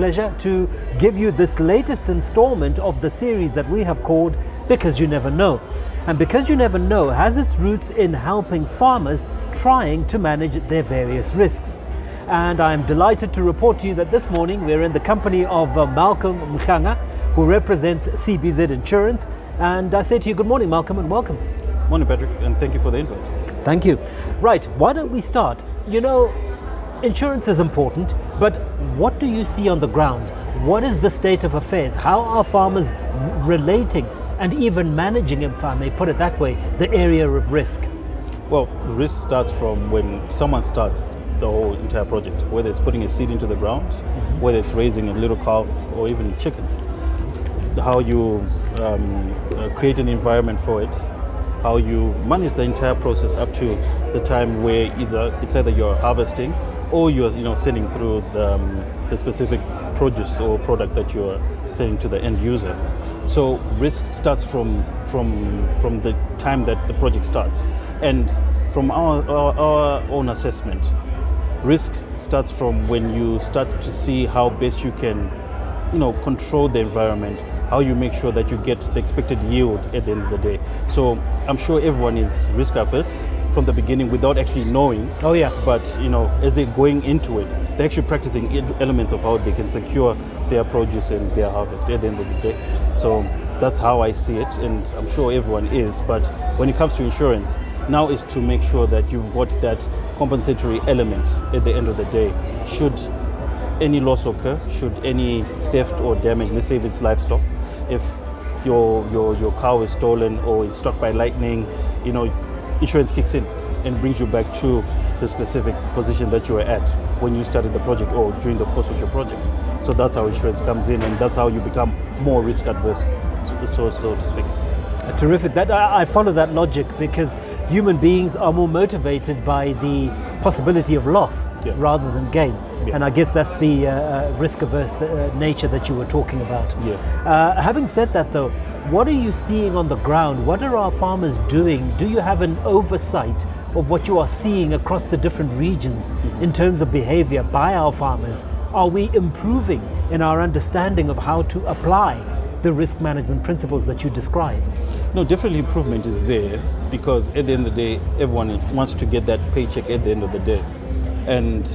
pleasure to give you this latest installment of the series that we have called Because You Never Know. And Because You Never Know has its roots in helping farmers trying to manage their various risks. And I'm delighted to report to you that this morning we're in the company of Malcolm Mhlanga, who represents CBZ Insurance. And I say to you, good morning, Malcolm, and welcome. Morning, Patrick, and thank you for the invite. Thank you. Right, why don't we start? You know, insurance is important, but what do you see on the ground? What is the state of affairs? How are farmers relating and even managing, if I may put it that way, the area of risk? Well, the risk starts from when someone starts the whole entire project, whether it's putting a seed into the ground, whether it's raising a little calf or even a chicken. How you create an environment for it, how you manage the entire process up to the time where it's either you're harvesting or you're sending through the specific produce or product that you're selling to the end user. So risk starts from the time that the project starts. And from our own assessment, risk starts from when you start to see how best you can control the environment, how you make sure that you get the expected yield at the end of the day. So I'm sure everyone is risk averse from the beginning without actually knowing. Oh yeah. But as they're going into it, they're actually practicing elements of how they can secure their produce and their harvest at the end of the day. So that's how I see it, and I'm sure everyone is. But when it comes to insurance, now is to make sure that you've got that compensatory element at the end of the day. Should any loss occur, should any theft or damage, let's say if it's livestock, if your cow is stolen or is struck by lightning, insurance kicks in and brings you back to the specific position that you were at when you started the project or during the course of your project. So that's how insurance comes in, and that's how you become more risk adverse, so to speak. Terrific. That I follow that logic because human beings are more motivated by the possibility of loss rather than gain. Yeah. And I guess that's the risk-averse nature that you were talking about. Yeah. Having said that though, what are you seeing on the ground? What are our farmers doing? Do you have an oversight of what you are seeing across the different regions in terms of behavior by our farmers? Are we improving in our understanding of how to apply the risk management principles that you describe? No, definitely improvement is there, because at the end of the day, everyone wants to get that paycheck at the end of the day. And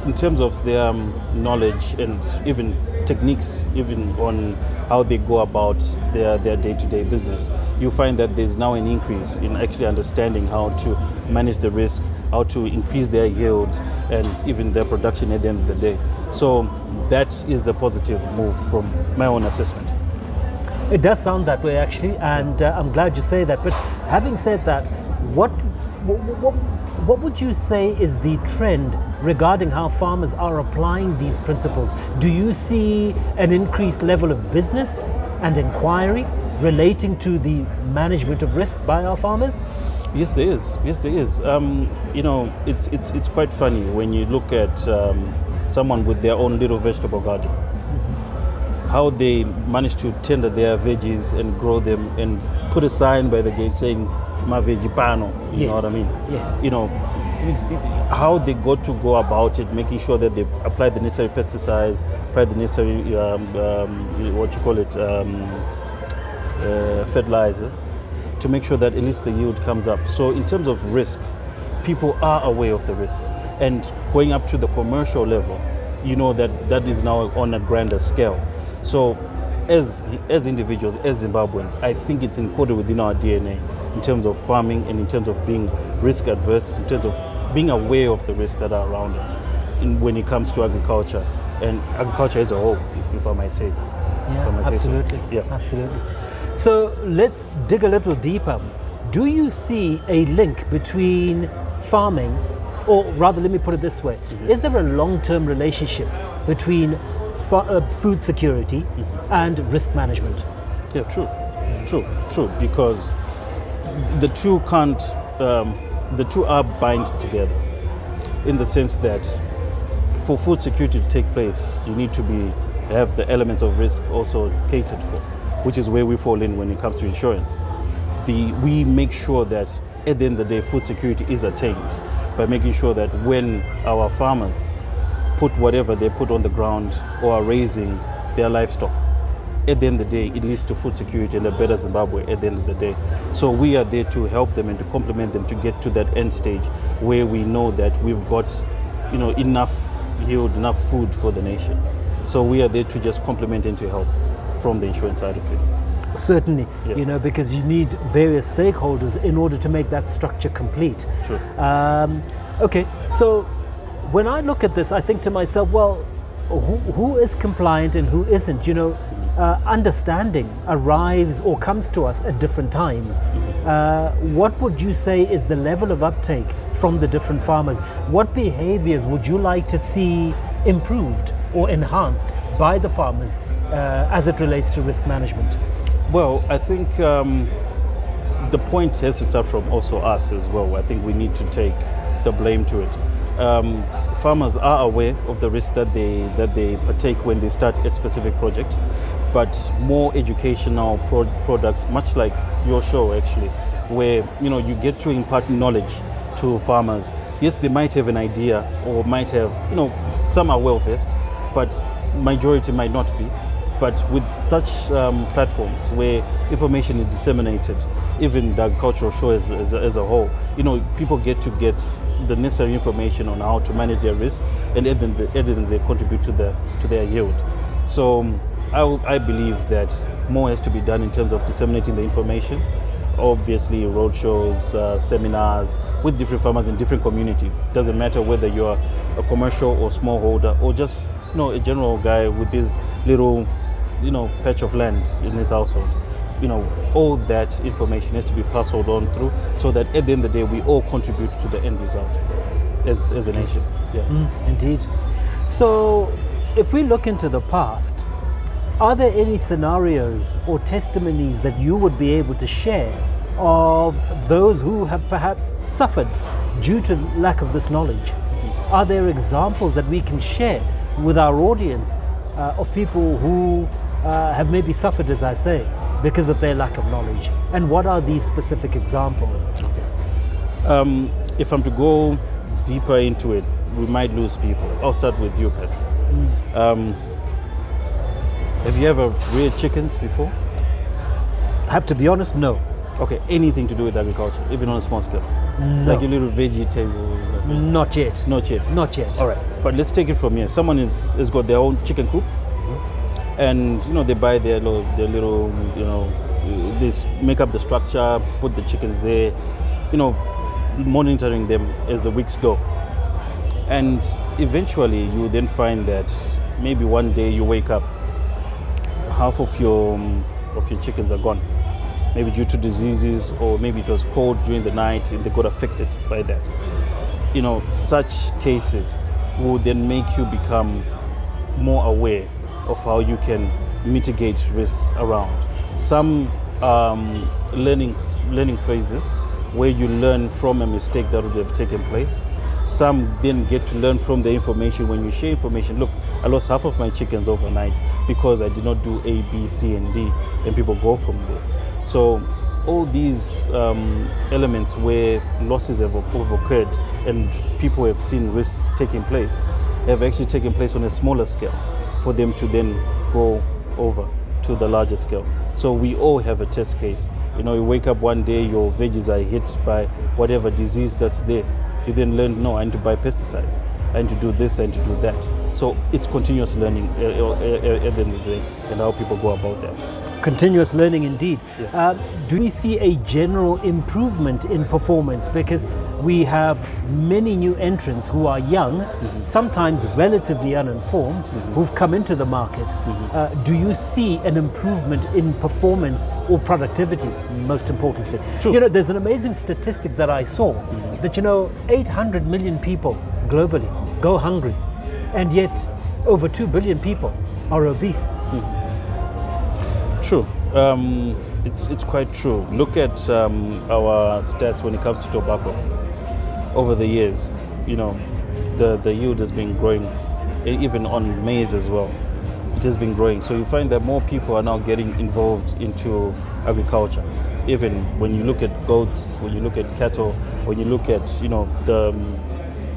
in terms of their knowledge and even techniques, even on how they go about their day-to-day business, you find that there's now an increase in actually understanding how to manage the risk, how to increase their yield and even their production at the end of the day. So that is a positive move from my own assessment. It does sound that way actually, and I'm glad you say that. But having said that, what would you say is the trend regarding how farmers are applying these principles? Do you see an increased level of business and inquiry relating to the management of risk by our farmers? Yes, there is. Yes, there is. It's quite funny when you look at someone with their own little vegetable garden, how they manage to tender their veggies and grow them and put a sign by the gate saying "Ma veggie pano," you know what I mean? Yes. How they got to go about it, making sure that they apply the necessary pesticides, apply the necessary fertilizers, to make sure that at least the yield comes up. So in terms of risk, people are aware of the risk, and going up to the commercial level, that is now on a grander scale. So as individuals, as Zimbabweans, I think it's encoded within our DNA in terms of farming and in terms of being risk adverse, in terms of being aware of the risks that are around us when it comes to agriculture and agriculture as a whole, if I might say. Yeah, absolutely. So. Yeah. Absolutely. So let's dig a little deeper. Do you see a link between farming, or rather, let me put it this way, is there a long-term relationship between food security and risk management? Yeah, true, because the two are bind together, in the sense that for food security to take place, you need to have the elements of risk also catered for, which is where we fall in when it comes to insurance. We make sure that at the end of the day, food security is attained by making sure that when our farmers put whatever they put on the ground or are raising their livestock. At the end of the day, it leads to food security and a better Zimbabwe at the end of the day. So we are there to help them and to complement them to get to that end stage where we know that we've got, enough yield, enough food for the nation. So we are there to just complement and to help from the insurance side of things. Certainly, Yeah. because you need various stakeholders in order to make that structure complete. True. Okay, so when I look at this, I think to myself, well, who is compliant and who isn't? Understanding arrives or comes to us at different times. What would you say is the level of uptake from the different farmers? What behaviors would you like to see improved or enhanced by the farmers as it relates to risk management? Well, I think the point has to start from also us as well. I think we need to take the blame to it. Farmers are aware of the risks that they partake when they start a specific project, but more educational products, much like your show actually, where you get to impart knowledge to farmers. Yes, they might have an idea or might have, some are well versed, but majority might not be. But with such platforms where information is disseminated, even the agricultural show as a whole, people get the necessary information on how to manage their risk, and then they contribute to their yield. So I believe that more has to be done in terms of disseminating the information. Obviously, roadshows, seminars with different farmers in different communities. Doesn't matter whether you're a commercial or smallholder or just a general guy with his little patch of land in his household. All that information has to be passed on through, so that at the end of the day we all contribute to the end result as a nation. Yeah. Indeed. So if we look into the past, are there any scenarios or testimonies that you would be able to share of those who have perhaps suffered due to lack of this knowledge? Are there examples that we can share with our audience of people who have maybe suffered, as I say, because of their lack of knowledge? And what are these specific examples? Okay. If I'm to go deeper into it, we might lose people. I'll start with you, Patrick. Have you ever reared chickens before? I have to be honest, no. Okay, anything to do with agriculture, even on a small scale? No. Like a little vegetable? Not yet. Not yet? Not yet. All right, but let's take it from here. Someone has got their own chicken coop, and they buy their little they make up the structure, put the chickens there, monitoring them as the weeks go. And eventually you then find that maybe one day you wake up, half of your chickens are gone. Maybe due to diseases, or maybe it was cold during the night and they got affected by that. Such cases will then make you become more aware of how you can mitigate risks around. Some learning phases where you learn from a mistake that would have taken place. Some then get to learn from the information. When you share information, look, I lost half of my chickens overnight because I did not do A, B, C, and D, and people go from there. So all these elements where losses have occurred and people have seen risks taking place have actually taken place on a smaller scale for them to then go over to the larger scale. So we all have a test case. You wake up one day, your veggies are hit by whatever disease that's there. You then learn, no, I need to buy pesticides. I need to do this, I need to do that. So it's continuous learning at the end of the day, and how people go about that. Continuous learning indeed. Yeah. Do we see a general improvement in performance? Because we have many new entrants who are young, sometimes relatively uninformed, who've come into the market. Do you see an improvement in performance or productivity, most importantly? True. There's an amazing statistic that I saw that 800 million people globally go hungry, and yet over 2 billion people are obese. True. It's quite true. Look at our stats when it comes to tobacco. Over the years, the yield has been growing, even on maize as well. It has been growing. So you find that more people are now getting involved into agriculture. Even when you look at goats, when you look at cattle, when you look at the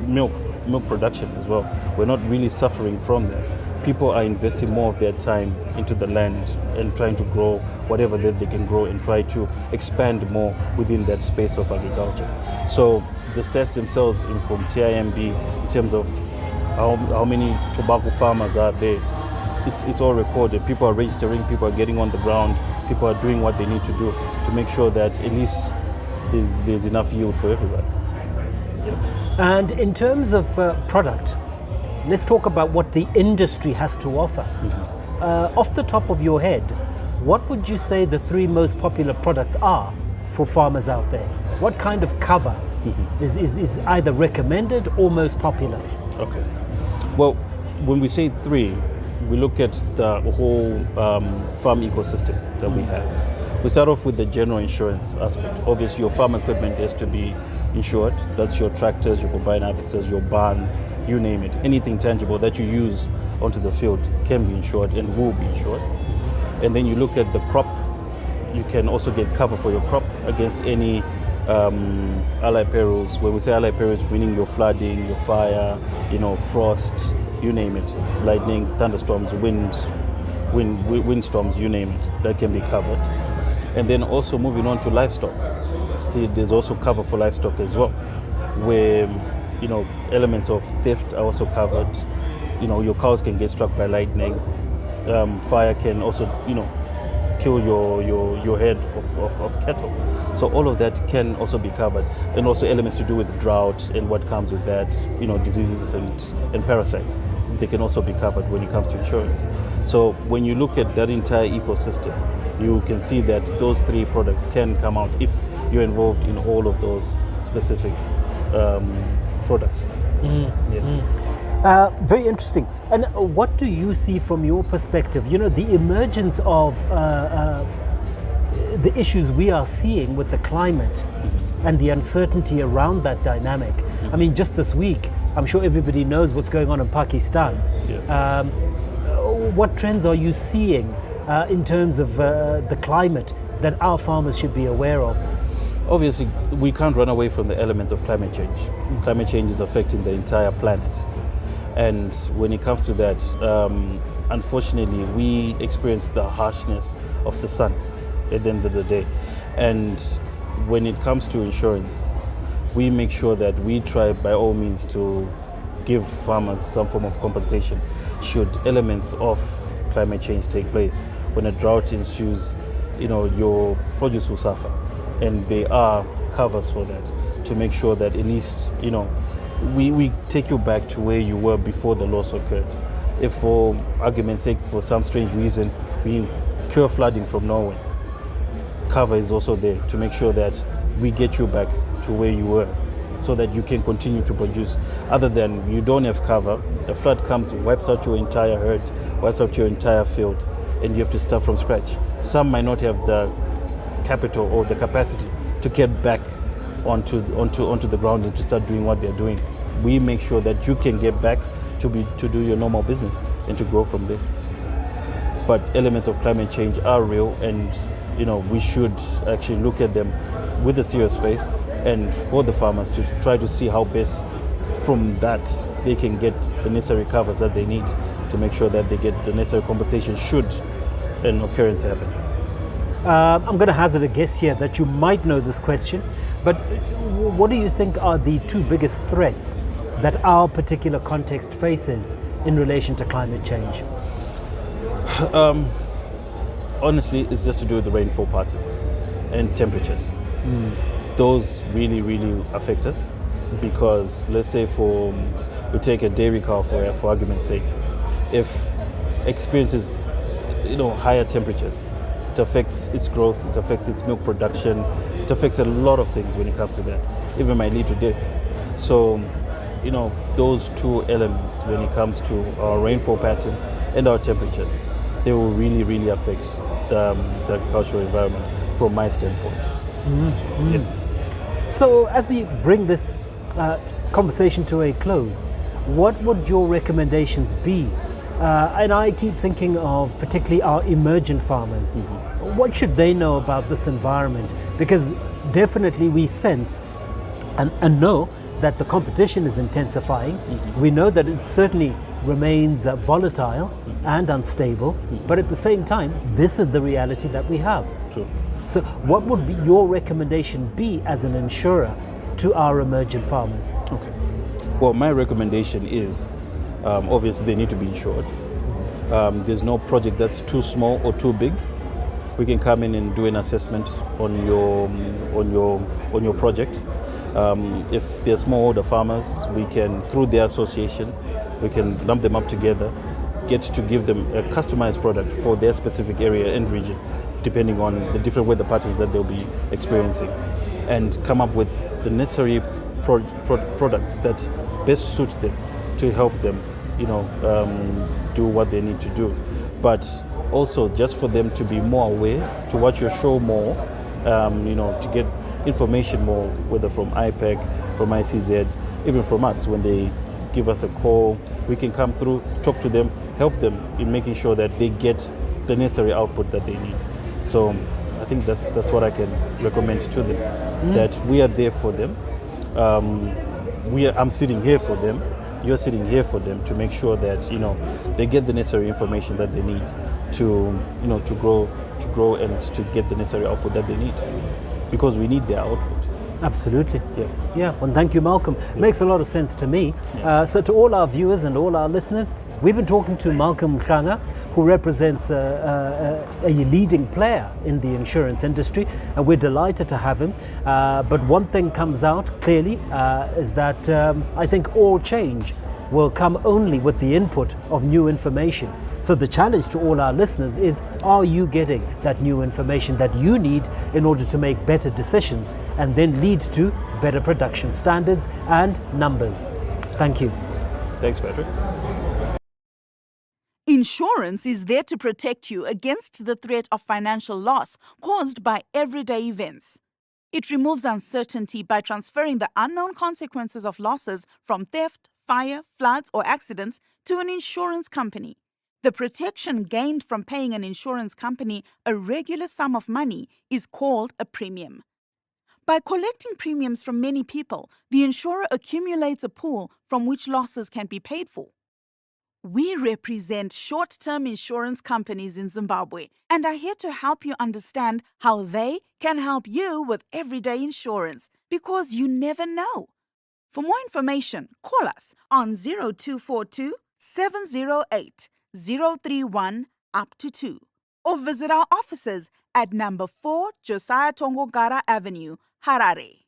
milk milk production as well. We're not really suffering from that. People are investing more of their time into the land and trying to grow whatever that they can grow and try to expand more within that space of agriculture. So the stats themselves from TIMB in terms of how many tobacco farmers are there, it's all recorded. People are registering, people are getting on the ground, people are doing what they need to do to make sure that at least there's enough yield for everybody. And in terms of product, let's talk about what the industry has to offer. Off the top of your head, what would you say the 3 most popular products are for farmers out there? What kind of cover is either recommended or most popular? Okay. Well, when we say 3, we look at the whole farm ecosystem that we have. We start off with the general insurance aspect. Obviously, your farm equipment has to be insured. That's your tractors, your combine harvesters, your barns, you name it. Anything tangible that you use onto the field can be insured and will be insured. And then you look at the crop. You can also get cover for your crop against any allied perils. When we say allied perils, meaning your flooding, your fire, frost, you name it, lightning, thunderstorms, windstorms, you name it, that can be covered. And then also moving on to livestock. See, there's also cover for livestock as well, where elements of theft are also covered. Your cows can get struck by lightning. Fire can also kill your head of cattle. So all of that can also be covered, and also elements to do with drought and what comes with that, diseases and parasites. They can also be covered when it comes to insurance. So when you look at that entire ecosystem, you can see that those 3 products can come out if you're involved in all of those specific products. Very interesting. And what do you see from your perspective? The emergence of the issues we are seeing with the climate and the uncertainty around that dynamic. I mean, just this week, I'm sure everybody knows what's going on in Pakistan. Yeah. What trends are you seeing in terms of the climate that our farmers should be aware of? Obviously, we can't run away from the elements of climate change. Climate change is affecting the entire planet. And when it comes to that, unfortunately, we experience the harshness of the sun at the end of the day. And when it comes to insurance, we make sure that we try by all means to give farmers some form of compensation should elements of climate change take place. When a drought ensues, your produce will suffer. And there are covers for that to make sure that at least, we take you back to where you were before the loss occurred. If for argument's sake, for some strange reason, we cure flooding from Norway, cover is also there to make sure that we get you back to where you were so that you can continue to produce. Other than you don't have cover, the flood comes, wipes out your entire herd, wipes out your entire field, and you have to start from scratch. Some might not have the capital or the capacity to get back onto the ground and to start doing what they're doing. We make sure that you can get back to do your normal business and to grow from there. But elements of climate change are real, and we should actually look at them with a serious face, and for the farmers to try to see how best from that they can get the necessary covers that they need to make sure that they get the necessary compensation should an occurrence happen. I'm going to hazard a guess here that you might know this question, but what do you think are the 2 biggest threats that our particular context faces in relation to climate change? Honestly, it's just to do with the rainfall patterns and temperatures. Those really, really affect us because, let's say, we take a dairy cow for argument's sake. If experiences, higher temperatures, it affects its growth, it affects its milk production, it affects a lot of things when it comes to that. Even might lead to death. So, those 2 elements when it comes to our rainfall patterns and our temperatures, they will really, really affect the agricultural environment from my standpoint. Yeah. So as we bring this conversation to a close, what would your recommendations be? And I keep thinking of particularly our emergent farmers. What should they know about this environment? Because definitely we sense and know that the competition is intensifying. We know that it certainly remains volatile and unstable, but at the same time, this is the reality that we have. True. So what would be your recommendation be as an insurer to our emergent farmers? Okay. Well, my recommendation is, obviously they need to be insured. There's no project that's too small or too big. We can come in and do an assessment on your project. If they're smallholder farmers, we can, through their association, we can lump them up together, get to give them a customized product for their specific area and region, depending on the different weather patterns that they'll be experiencing, and come up with the necessary products that best suit them to help them, do what they need to do. But also just for them to be more aware, to watch your show more, to get information more, whether from IPEC, from ICZ, even from us. When they give us a call, we can come through, talk to them, help them in making sure that they get the necessary output that they need. So I think that's what I can recommend to them, that we are there for them. I'm sitting here for them. You're sitting here for them to make sure that they get the necessary information that they need to grow and to get the necessary output that they need, because we need their output. Absolutely. Yeah. Well, thank you, Malcolm. Makes a lot of sense to me. So to all our viewers and all our listeners, we've been talking to Malcolm Mhlanga, who represents a leading player in the insurance industry, and we're delighted to have him. But one thing comes out clearly is that I think all change will come only with the input of new information. So the challenge to all our listeners is, are you getting that new information that you need in order to make better decisions and then lead to better production standards and numbers? Thank you. Thanks, Patrick. Insurance is there to protect you against the threat of financial loss caused by everyday events. It removes uncertainty by transferring the unknown consequences of losses from theft, fire, floods, or accidents to an insurance company. The protection gained from paying an insurance company a regular sum of money is called a premium. By collecting premiums from many people, the insurer accumulates a pool from which losses can be paid for. We represent short-term insurance companies in Zimbabwe and are here to help you understand how they can help you with everyday insurance, because you never know. For more information, call us on 0242 708 031 up to 2, or visit our offices at number 4 Josiah Tongogara Avenue, Harare.